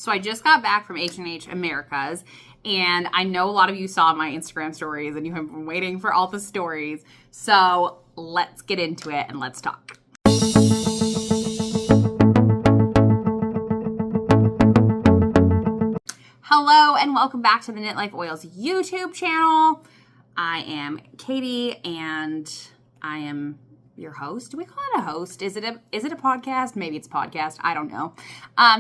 So I just got back from H&H Americas, and I know a lot of you saw my Instagram stories and you have been waiting for all the stories. So let's get into it and let's talk. Hello and welcome back to the Knit Life Oils YouTube channel. I am Katie and I am your host. Do we call it a host? Is it a podcast? Maybe it's a podcast. I don't know.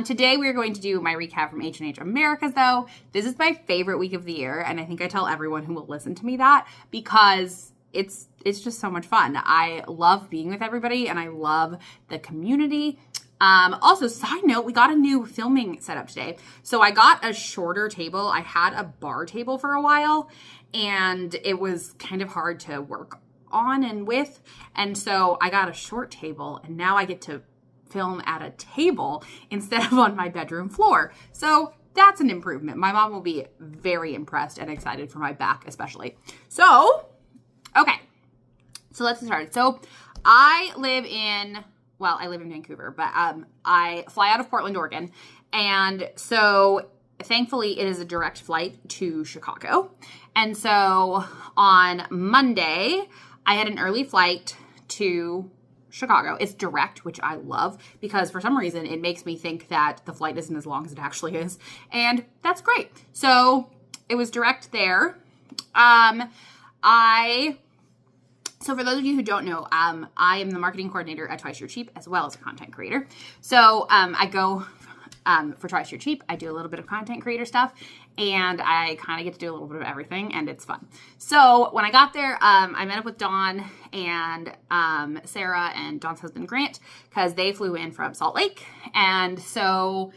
Today we're going to do my recap from H&H Americas though. This is my favorite week of the year, and I think I tell everyone who will listen to me that because it's just so much fun. I love being with everybody and I love the community. Also, side note, we got a new filming setup today. So I got a shorter table. I had a bar table for a while and it was kind of hard to work on and with. And so I got a short table and now I get to film at a table instead of on my bedroom floor. So that's an improvement. My mom will be very impressed and excited for my back, especially. So, okay. So let's get started. So I live in Vancouver, but I fly out of Portland, Oregon. And so thankfully it is a direct flight to Chicago. And so on Monday, I had an early flight to Chicago. It's direct, which I love because for some reason it makes me think that the flight isn't as long as it actually is. And that's great. So it was direct there. So for those of you who don't know, I am the marketing coordinator at Twice You're Cheap as well as a content creator. So I go for Twice You're Cheap. I do a little bit of content creator stuff and I kind of get to do a little bit of everything and it's fun. So when I got there, I met up with Dawn and Sarah and Dawn's husband Grant because they flew in from Salt Lake. And so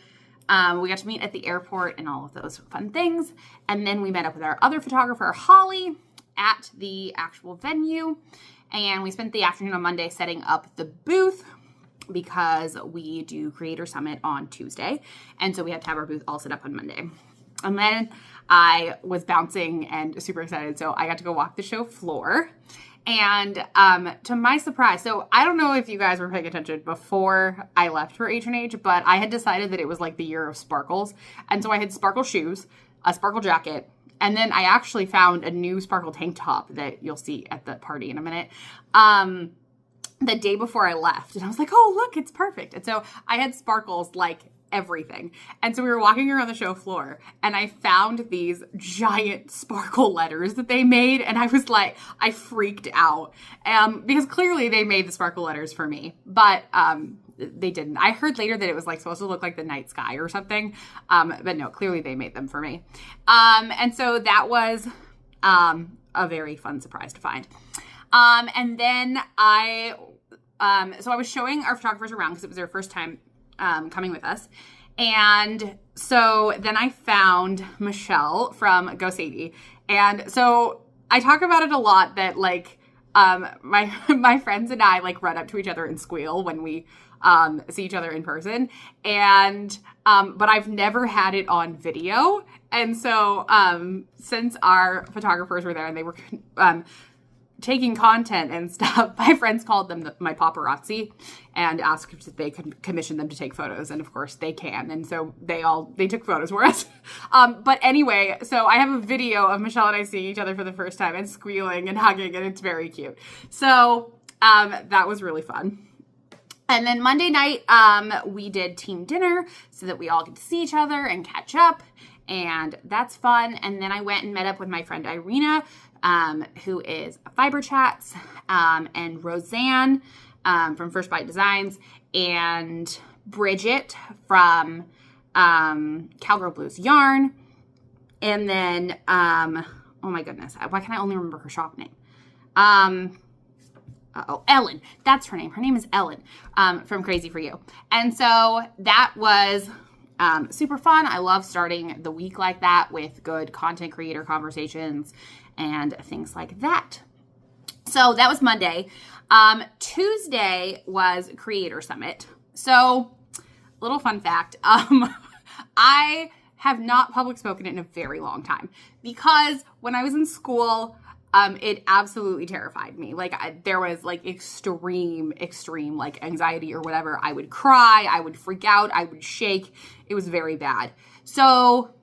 we got to meet at the airport and all of those fun things. And then we met up with our other photographer, Holly, at the actual venue. And we spent the afternoon on Monday setting up the booth because we do Creator Summit on Tuesday. And so we had to have our booth all set up on Monday. And then I was bouncing and super excited. So I got to go walk the show floor. And to my surprise, so I don't know if you guys were paying attention before I left for H&H, but I had decided that it was like the year of sparkles. And so I had sparkle shoes, a sparkle jacket, and then I actually found a new sparkle tank top that you'll see at the party in a minute. The day before I left. And I was like, oh, look, it's perfect. And so I had sparkles like everything. And so we were walking around the show floor and I found these giant sparkle letters that they made. And I was like, I freaked out because clearly they made the sparkle letters for me, but they didn't. I heard later that it was like supposed to look like the night sky or something. But no, clearly they made them for me. And so that was a very fun surprise to find. And then I was showing our photographers around because it was their first time coming with us. And so then I found Michelle from Go Sadie. And so I talk about it a lot that like my friends and I like run up to each other and squeal when we see each other in person. And but I've never had it on video. And so since our photographers were there and they were taking content and stuff, my friends called them my paparazzi and asked if they could commission them to take photos. And of course they can. And so they took photos for us. But anyway, so I have a video of Michelle and I seeing each other for the first time and squealing and hugging, and it's very cute. So that was really fun. And then Monday night, we did team dinner so that we all get to see each other and catch up. And that's fun. And then I went and met up with my friend Irina, who is Fiber Chats, and Roseanne from First Bite Designs, and Bridget from Cowgirl Blues Yarn. And then, oh my goodness, why can I only remember her shop name? Ellen. That's her name. Her name is Ellen from Crazy For You. And so that was super fun. I love starting the week like that with good content creator conversations and things like that. So that was Monday. Tuesday was Creator Summit. So little fun fact. I have not public spoken in a very long time because when I was in school, It absolutely terrified me. Like there was like extreme like anxiety or whatever. I would cry, I would freak out, I would shake. It was very bad. So,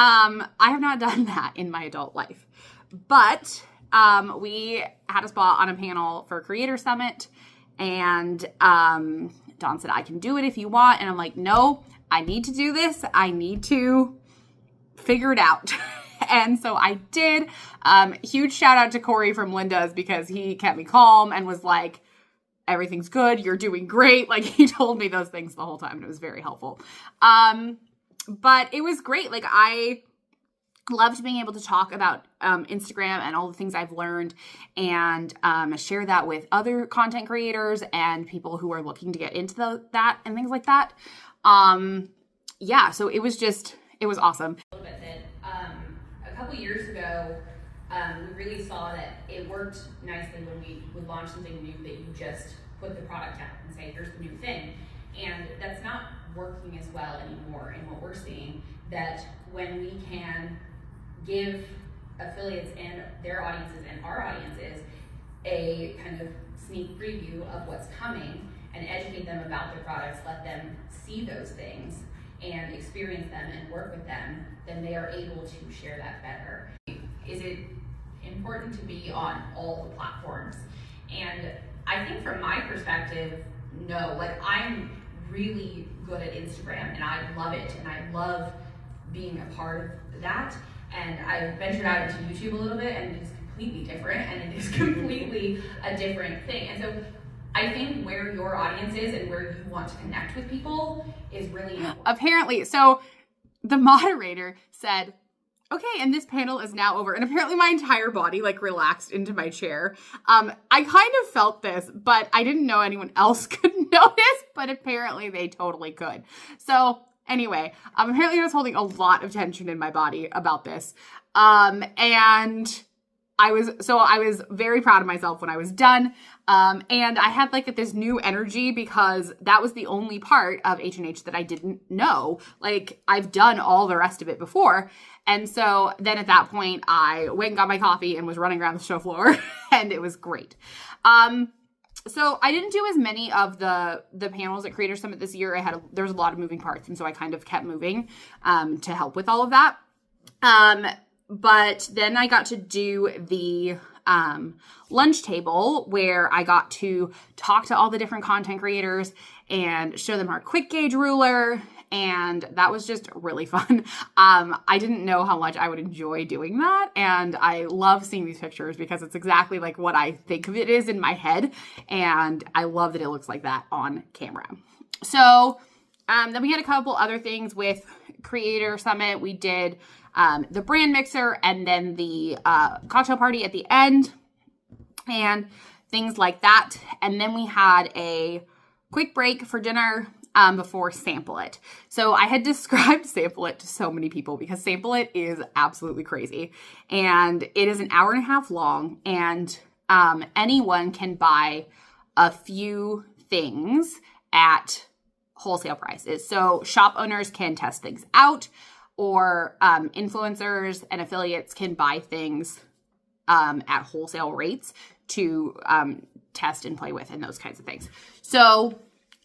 I have not done that in my adult life, but, we had a spot on a panel for Creator Summit, and, Dawn said, I can do it if you want. And I'm like, no, I need to do this. I need to figure it out. And so I did. Huge shout out to Corey from Linda's, because he kept me calm and was like, everything's good. You're doing great. Like, he told me those things the whole time, and it was very helpful. But it was great. Like, I loved being able to talk about Instagram and all the things I've learned, and share that with other content creators and people who are looking to get into that and things like that. Yeah, so it was awesome. A little bit that a couple years ago, we really saw that it worked nicely when we would launch something new, that you just put the product out and say, here's the new thing. And that's not working as well anymore. And what we're seeing, that when we can give affiliates and their audiences and our audiences a kind of sneak preview of what's coming and educate them about their products, let them see those things and experience them and work with them, then they are able to share that better. Is it important to be on all the platforms? And I think from my perspective, no. Like, I'm really good at Instagram and I love it, and I love being a part of that. And I ventured out into YouTube a little bit, and it's completely different, and it is completely a different thing. And so I think where your audience is and where you want to connect with people is really important. Apparently, so the moderator said, okay, and this panel is now over. And apparently my entire body like relaxed into my chair. I kind of felt this, but I didn't know anyone else could notice, but apparently they totally could. So anyway, apparently I was holding a lot of tension in my body about this. And I was very proud of myself when I was done. And I had like this new energy, because that was the only part of H&H that I didn't know. Like, I've done all the rest of it before. And so then at that point I went and got my coffee and was running around the show floor and it was great. So I didn't do as many of the panels at Creator Summit this year. There was a lot of moving parts. And so I kind of kept moving, to help with all of that. But then I got to do the lunch table, where I got to talk to all the different content creators and show them our quick gauge ruler. And that was just really fun. I didn't know how much I would enjoy doing that. And I love seeing these pictures, because it's exactly like what I think of it is in my head. And I love that it looks like that on camera. So then we had a couple other things with Creator Summit. We did the brand mixer, and then the cocktail party at the end, and things like that. And then we had a quick break for dinner before Sample It. So I had described Sample It to so many people, because Sample It is absolutely crazy. And it is an hour and a half long, and anyone can buy a few things at wholesale prices. So shop owners can test things out, or influencers and affiliates can buy things at wholesale rates to test and play with, and those kinds of things. So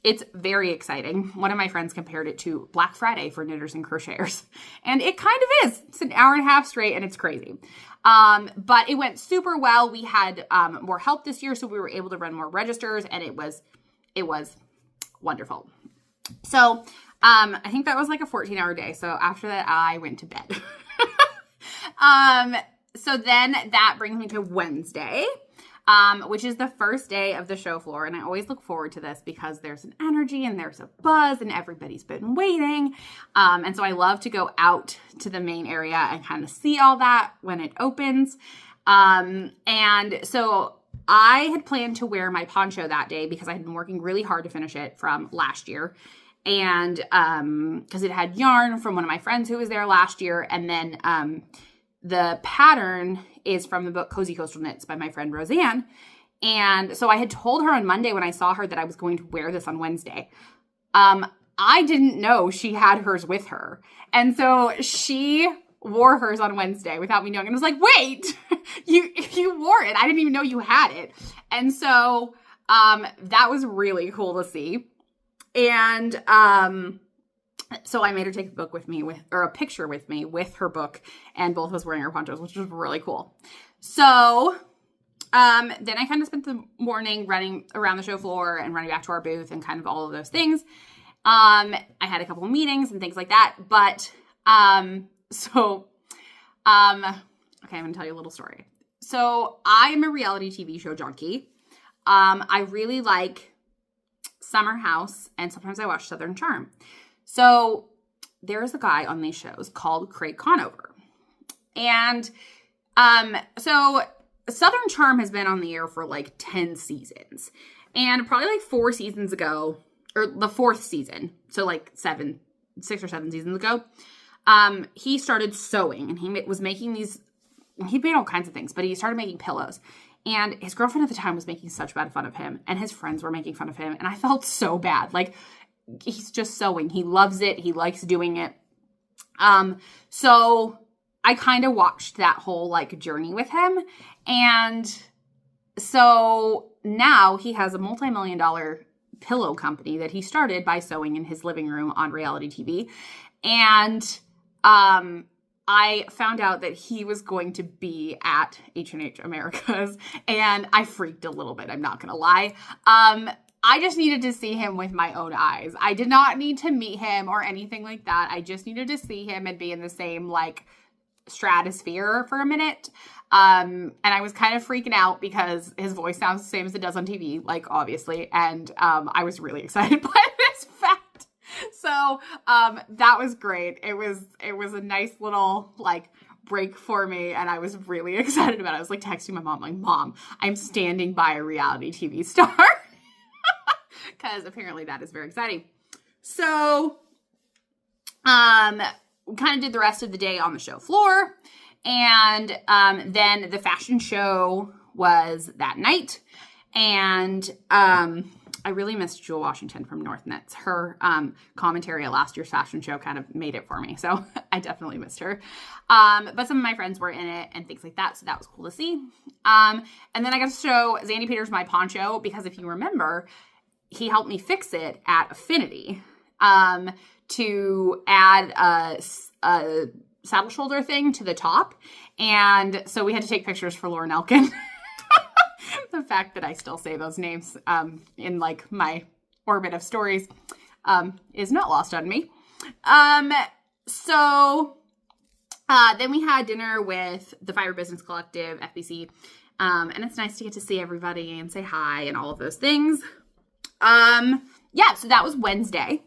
it's very exciting. One of my friends compared it to Black Friday for knitters and crocheters. And it kind of is. It's an hour and a half straight, and it's crazy. But it went super well. We had more help this year, so we were able to run more registers, and it was wonderful. So I think that was like a 14-hour day. So after that, I went to bed. So then that brings me to Wednesday, which is the first day of the show floor. And I always look forward to this, because there's an energy and there's a buzz and everybody's been waiting. And so I love to go out to the main area and kind of see all that when it opens. And so I had planned to wear my poncho that day, because I had been working really hard to finish it from last year. And because it had yarn from one of my friends who was there last year. And then the pattern is from the book Cozy Coastal Knits by my friend Roseanne. And so I had told her on Monday when I saw her that I was going to wear this on Wednesday. I didn't know she had hers with her. And so she wore hers on Wednesday without me knowing. And I was like, wait, you wore it. I didn't even know you had it. And so that was really cool to see. And so I made her take a picture with me with her book, and both of us wearing our ponchos, which was really cool. So then I kind of spent the morning running around the show floor and running back to our booth and kind of all of those things. I had a couple of meetings and things like that, but okay, I'm going to tell you a little story. So I'm a reality TV show junkie. I really like Summer House, and sometimes I watch Southern Charm. So there's a guy on these shows called Craig Conover. And so Southern Charm has been on the air for like 10 seasons. And probably like 4 seasons ago, or the 4th season, so like 6 or 7 seasons ago, he started sewing, and he was making these, he made all kinds of things, but he started making pillows. And his girlfriend at the time was making such bad fun of him, and his friends were making fun of him, and I felt so bad. Like, he's just sewing. He loves it. He likes doing it. So I kind of watched that whole like journey with him. And so now he has a multi-million-dollar pillow company that he started by sewing in his living room on reality TV. And I found out that he was going to be at H&H Americas, and I freaked a little bit. I'm not going to lie. I just needed to see him with my own eyes. I did not need to meet him or anything like that. I just needed to see him and be in the same like stratosphere for a minute. And I was kind of freaking out because his voice sounds the same as it does on TV, like obviously. And I was really excited by this fact. So that was great. It was a nice little like break for me, and I was really excited about it. I was like texting my mom, like, Mom, I'm standing by a reality TV star. Because apparently that is very exciting. So, we kind of did the rest of the day on the show floor. And then the fashion show was that night. And I really missed Jewel Washington from North Knits. Her commentary at last year's fashion show kind of made it for me. So I definitely missed her. But some of my friends were in it and things like that. So that was cool to see. And then I got to show Zandy Peters my poncho, because if you remember, he helped me fix it at Affinity to add a saddle shoulder thing to the top. And so we had to take pictures for Lauren Elkin. The fact that I still say those names in like my orbit of stories is not lost on me. So then we had dinner with the Fiber Business Collective, FBC. And it's nice to get to see everybody and say hi and all of those things. Yeah, so that was Wednesday.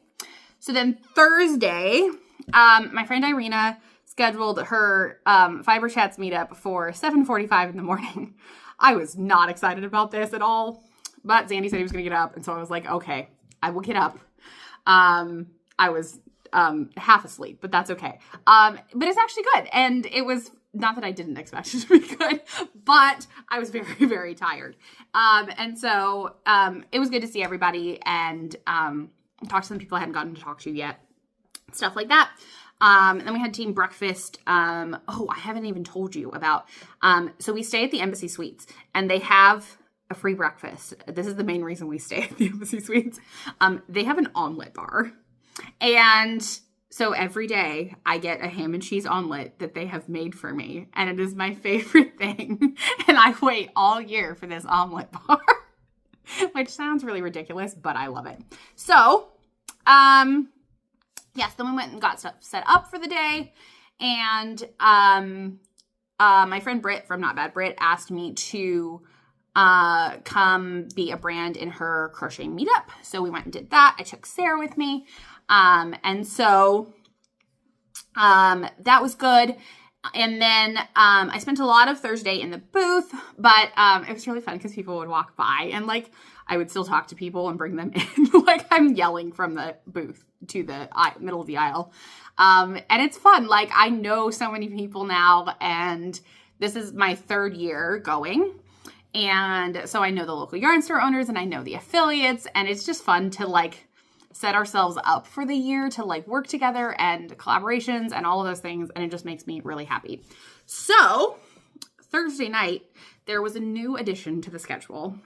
So then Thursday, my friend Irina scheduled her Fiber Chats meetup for 7:45 in the morning. I was not excited about this at all, but Zandy said he was going to get up, and so I was like, okay, I will get up. I was half asleep, but that's okay. But it's actually good, and it was not that I didn't expect it to be good, but I was very, very tired. And so it was good to see everybody and talk to some people I hadn't gotten to talk to yet, stuff like that. Then we had team breakfast. I haven't even told you about, so we stay at the Embassy Suites, and they have a free breakfast. This is the main reason we stay at the Embassy Suites. They have an omelet bar, and so every day I get a ham and cheese omelet that they have made for me, and it is my favorite thing. And I wait all year for this omelet bar, which sounds really ridiculous, but I love it. So, yes, then we went and got stuff set up for the day. And my friend Britt from Not Bad Brit asked me to come be a brand in her crochet meetup. So we went and did that. I took Sarah with me. And so that was good. And then I spent a lot of Thursday in the booth, but it was really fun because people would walk by and like I would still talk to people and bring them in. Like I'm yelling from the booth to the middle of the aisle. And it's fun. Like I know so many people now, and this is my 3rd year going. And so I know the local yarn store owners and I know the affiliates, and it's just fun to like set ourselves up for the year to like work together and collaborations and all of those things. And it just makes me really happy. So Thursday night, there was a new addition to the schedule.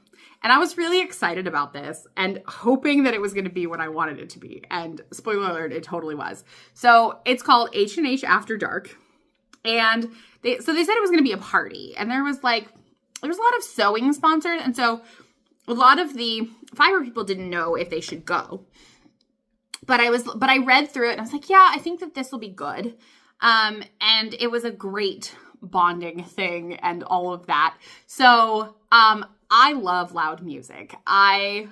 And I was really excited about this and hoping that it was going to be what I wanted it to be. And spoiler alert, it totally was. So it's called H&H After Dark. And they said it was going to be a party. And there was a lot of sewing sponsored. And so a lot of the fiber people didn't know if they should go. But I read through it and I was like, yeah, I think that this will be good. And it was a great bonding thing and all of that. So, I love loud music. I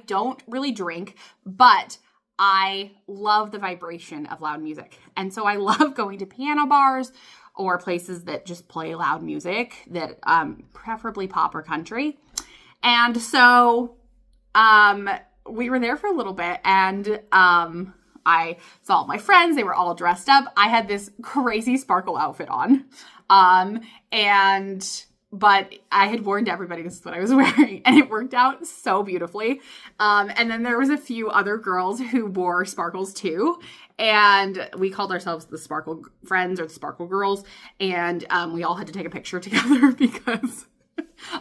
don't really drink, but I love the vibration of loud music. And so I love going to piano bars or places that just play loud music that, preferably pop or country. And so, we were there for a little bit and, I saw all my friends. They were all dressed up. I had this crazy sparkle outfit on. But I had warned everybody this is what I was wearing and it worked out so beautifully. And then there was a few other girls who wore sparkles too. And we called ourselves the Sparkle Friends or the Sparkle Girls. And, we all had to take a picture together because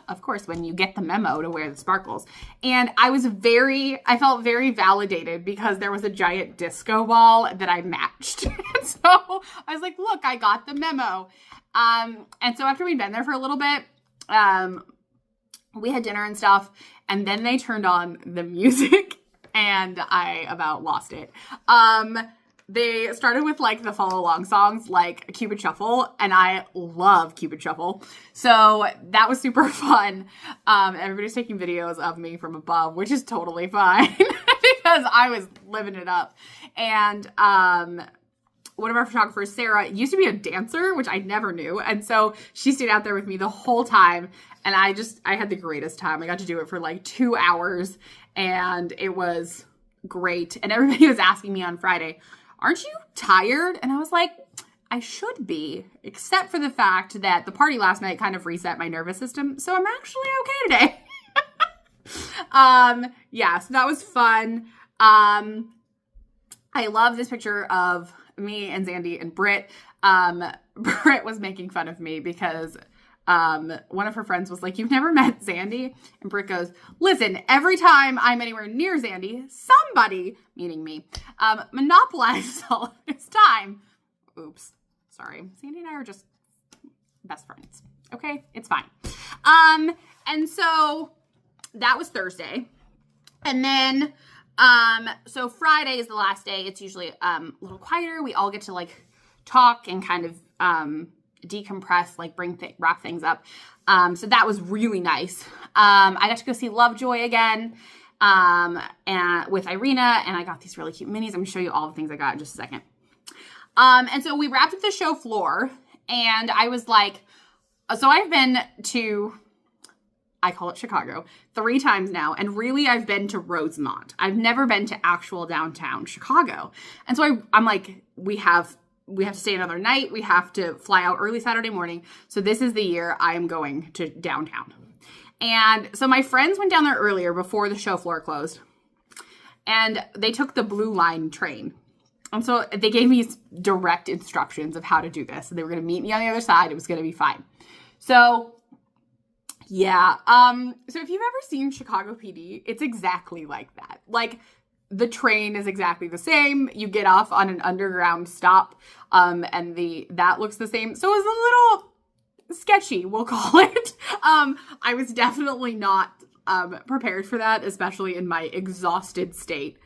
of course, when you get the memo to wear the sparkles. And I felt very validated because there was a giant disco ball that I matched. So I was like, look, I got the memo. And so after we'd been there for a little bit, we had dinner and stuff, and then they turned on the music and I about lost it. They started with like the follow along songs like Cupid Shuffle, and I love Cupid Shuffle. So that was super fun. Everybody's taking videos of me from above, which is totally fine because I was living it up. And, one of our photographers, Sarah, used to be a dancer, which I never knew. And so she stayed out there with me the whole time. And I had the greatest time. I got to do it for like 2 hours and it was great. And everybody was asking me on Friday, aren't you tired? And I was like, I should be, except for the fact that the party last night kind of reset my nervous system. So I'm actually okay today. Yeah, so that was fun. I love this picture of me and Zandy and Britt. Britt was making fun of me because one of her friends was like, you've never met Zandy? And Britt goes, listen, every time I'm anywhere near Zandy, somebody, meaning me, monopolizes all of his time. Oops. Sorry. Zandy and I are just best friends. Okay? It's fine. And so that was Thursday. And then so Friday is the last day. It's usually a little quieter. We all get to like talk and kind of decompress, like wrap things up. So that was really nice. I got to go see Lovejoy again and with Irina, and I got these really cute minis. I'm gonna show you all the things I got in just a second. And so we wrapped up the show floor, and I was like, so I've been to, I call it Chicago, 3 times now. And really, I've been to Rosemont. I've never been to actual downtown Chicago. And so I'm like, we have to stay another night. We have to fly out early Saturday morning. So this is the year I am going to downtown. And so my friends went down there earlier before the show floor closed. And they took the Blue Line train. And so they gave me direct instructions of how to do this. And they were going to meet me on the other side. It was going to be fine. So yeah. So if you've ever seen Chicago PD, it's exactly like that. Like the train is exactly the same. You get off on an underground stop, and that looks the same. So it was a little sketchy, we'll call it. I was definitely not prepared for that, especially in my exhausted state.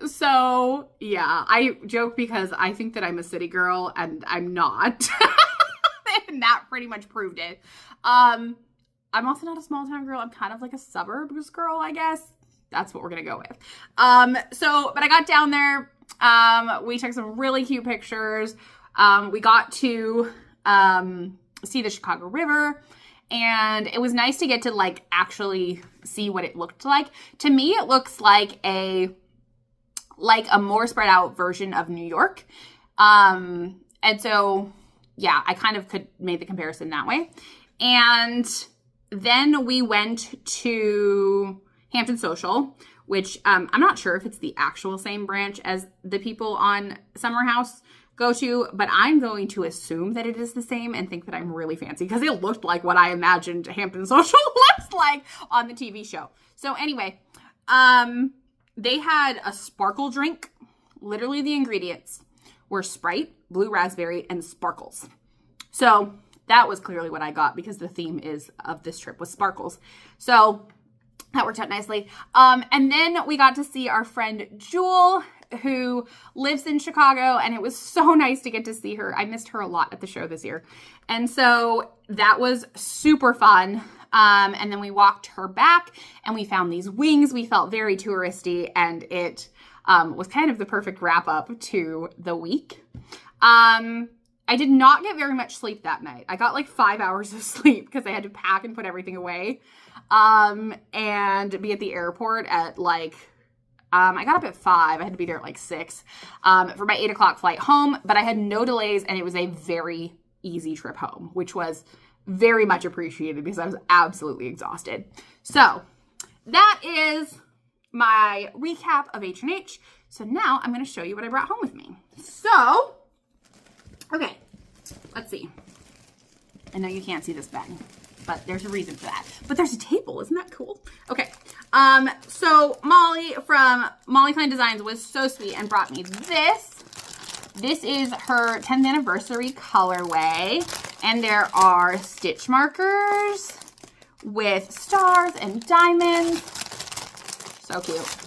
So yeah, I joke because I think that I'm a city girl and I'm not. And that pretty much proved it. I'm also not a small town girl. I'm kind of like a suburbs girl, I guess. That's what we're going to go with. But I got down there. We took some really cute pictures. We got to see the Chicago River. And it was nice to get to like actually see what it looked like. To me, it looks like a more spread out version of New York. And so, yeah, I kind of made the comparison that way. And then we went to Hampton Social, which I'm not sure if it's the actual same branch as the people on Summer House go to, but I'm going to assume that it is the same and think that I'm really fancy because it looked like what I imagined Hampton Social looks like on the TV show. So anyway, they had a sparkle drink. Literally the ingredients were Sprite, blue raspberry, and sparkles. So that was clearly what I got because the theme of this trip was sparkles. So that worked out nicely. And then we got to see our friend Jewel, who lives in Chicago, and it was so nice to get to see her. I missed her a lot at the show this year. And so that was super fun. And then we walked her back and we found these wings. We felt very touristy, and it was kind of the perfect wrap up to the week. I did not get very much sleep that night. I got like 5 hours of sleep because I had to pack and put everything away. And be at the airport at like, I got up at 5. I had to be there at like 6 for my 8 o'clock flight home, but I had no delays and it was a very easy trip home, which was very much appreciated because I was absolutely exhausted. So that is my recap of H&H. So now I'm going to show you what I brought home with me. So, okay, let's see. I know you can't see this bag, but there's a reason for that. But there's a table. Isn't that cool? Okay. So Molly from Molly Klein Designs was so sweet and brought me this. This is her 10th anniversary colorway. And there are stitch markers with stars and diamonds. So cute.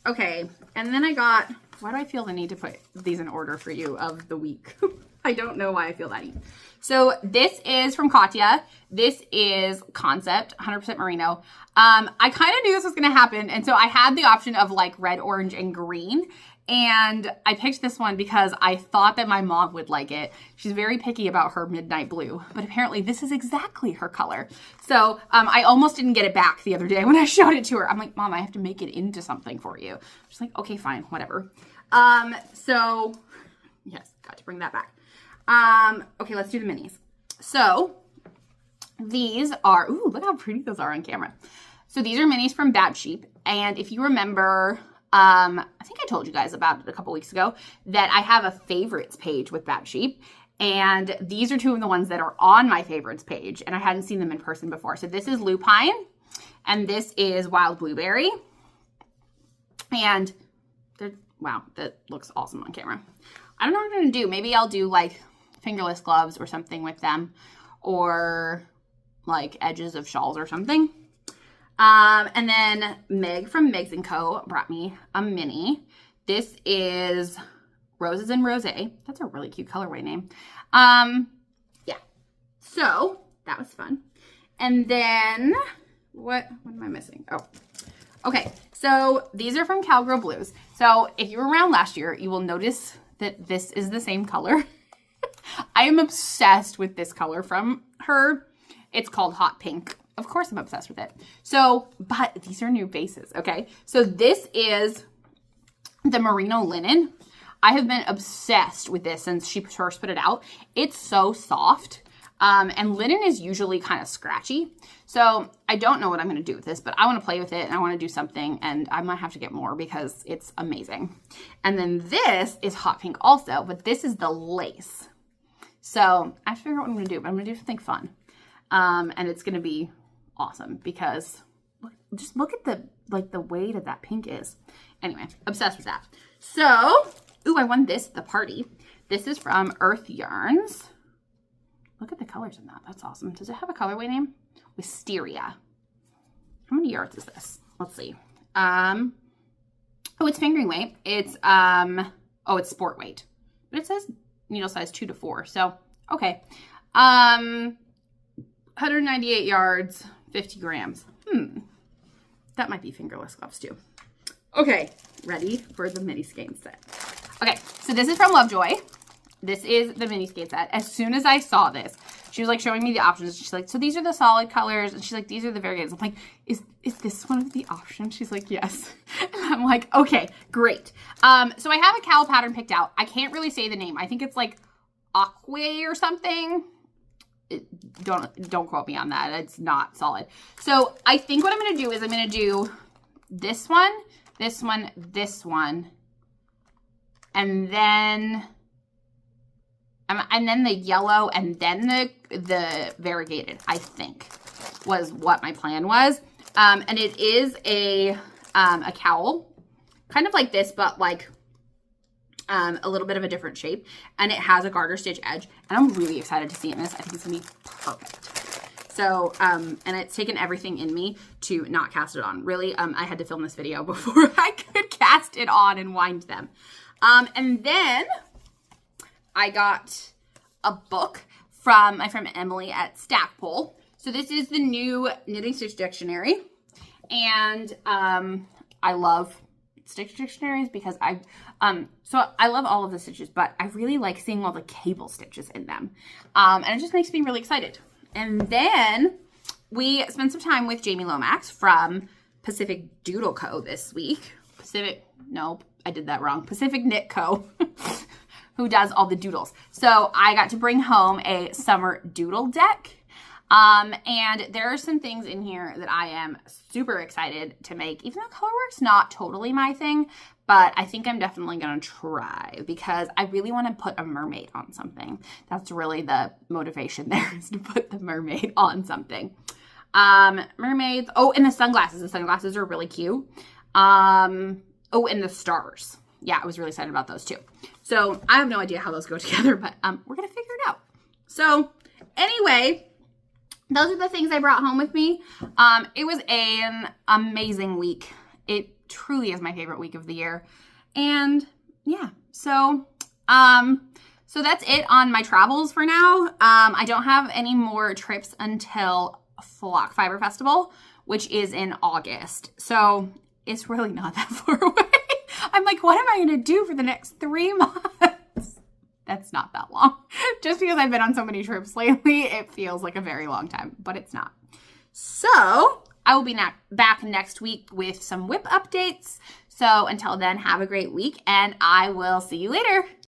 Okay. And then I got, why do I feel the need to put these in order for you of the week? I don't know why I feel that need. So this is from Katya. This is Concept, 100% merino. I kind of knew this was going to happen. And so I had the option of like red, orange, and green. And I picked this one because I thought that my mom would like it. She's very picky about her midnight blue, but apparently this is exactly her color. So I almost didn't get it back the other day when I showed it to her. I'm like, Mom, I have to make it into something for you. She's like, okay, fine, whatever. So yes, got to bring that back. Okay, let's do the minis. So these are, ooh, look how pretty those are on camera. So these are minis from Bad Sheep. And if you remember, I think I told you guys about it a couple weeks ago, that I have a favorites page with Bad Sheep. And these are two of the ones that are on my favorites page. And I hadn't seen them in person before. So this is Lupine and this is Wild Blueberry. And wow, that looks awesome on camera. I don't know what I'm going to do. Maybe I'll do like fingerless gloves or something with them, or like edges of shawls or something. And then Meg from Megs & Co. brought me a mini. This is Roses and Rosé. That's a really cute colorway name. Yeah. So that was fun. And then what am I missing? Oh, okay. So these are from Cowgirl Blues. So if you were around last year, you will notice that this is the same color. I am obsessed with this color from her. It's called Hot Pink. Of course I'm obsessed with it. So, but these are new bases, okay? So this is the merino linen. I have been obsessed with this since she first put it out. It's so soft. And linen is usually kind of scratchy. So I don't know what I'm going to do with this, but I want to play with it and I want to do something, and I might have to get more because it's amazing. And then this is Hot Pink also, but this is the lace. So I have to figure out what I'm going to do, but I'm going to do something fun. And it's going to be awesome because just look at the weight of that pink is. Anyway, obsessed with that. So, ooh, I won this at the party. This is from Earth Yarns. Look at the colors in that. That's awesome. Does it have a colorway name? Wisteria. How many yards is this? Let's see. Oh, it's fingering weight. It's it's sport weight. But it says needle size 2 to 4. So, okay. 198 yards, 50 grams. That might be fingerless gloves too. Okay, ready for the mini skate set. Okay, so this is from Lovejoy. This is the mini skate set. As soon as I saw this, she was like showing me the options. She's like, so these are the solid colors. And she's like, these are the variegated. I'm like, is this one of the options? She's like, yes. And I'm like, okay, great. So I have a cowl pattern picked out. I can't really say the name. I think it's like Aqua or something. don't quote me on that. It's not solid. So I think what I'm going to do is I'm going to do this one, this one, this one, and then the yellow, and then the variegated, I think, was what my plan was. And it is a cowl, kind of like this, but like a little bit of a different shape, and it has a garter stitch edge, and I'm really excited to see it in this. I think it's gonna be perfect. So, and it's taken everything in me to not cast it on. Really, I had to film this video before I could cast it on and wind them. And then I got a book from my friend Emily at Stackpole. So this is the new Knitting Stitch Dictionary, and I love stitch dictionaries because so I love all of the stitches, but I really like seeing all the cable stitches in them. And it just makes me really excited. And then we spent some time with Jamie Lomax from Pacific Doodle Co. this week. Pacific Knit Co. who does all the doodles. So I got to bring home a summer doodle deck. And there are some things in here that I am super excited to make, even though colorwork's not totally my thing, but I think I'm definitely going to try because I really want to put a mermaid on something. That's really the motivation there, is to put the mermaid on something. Mermaids. Oh, and the sunglasses. The sunglasses are really cute. Oh, and the stars. Yeah, I was really excited about those too. So I have no idea how those go together, but we're going to figure it out. So anyway, those are the things I brought home with me. It was an amazing week. It truly is my favorite week of the year. And yeah, so that's it on my travels for now. I don't have any more trips until Flock Fiber Festival, which is in August. So it's really not that far away. I'm like, what am I going to do for the next 3 months? That's not that long. Just because I've been on so many trips lately, it feels like a very long time, but it's not. So I will be back next week with some WIP updates. So until then, have a great week, and I will see you later.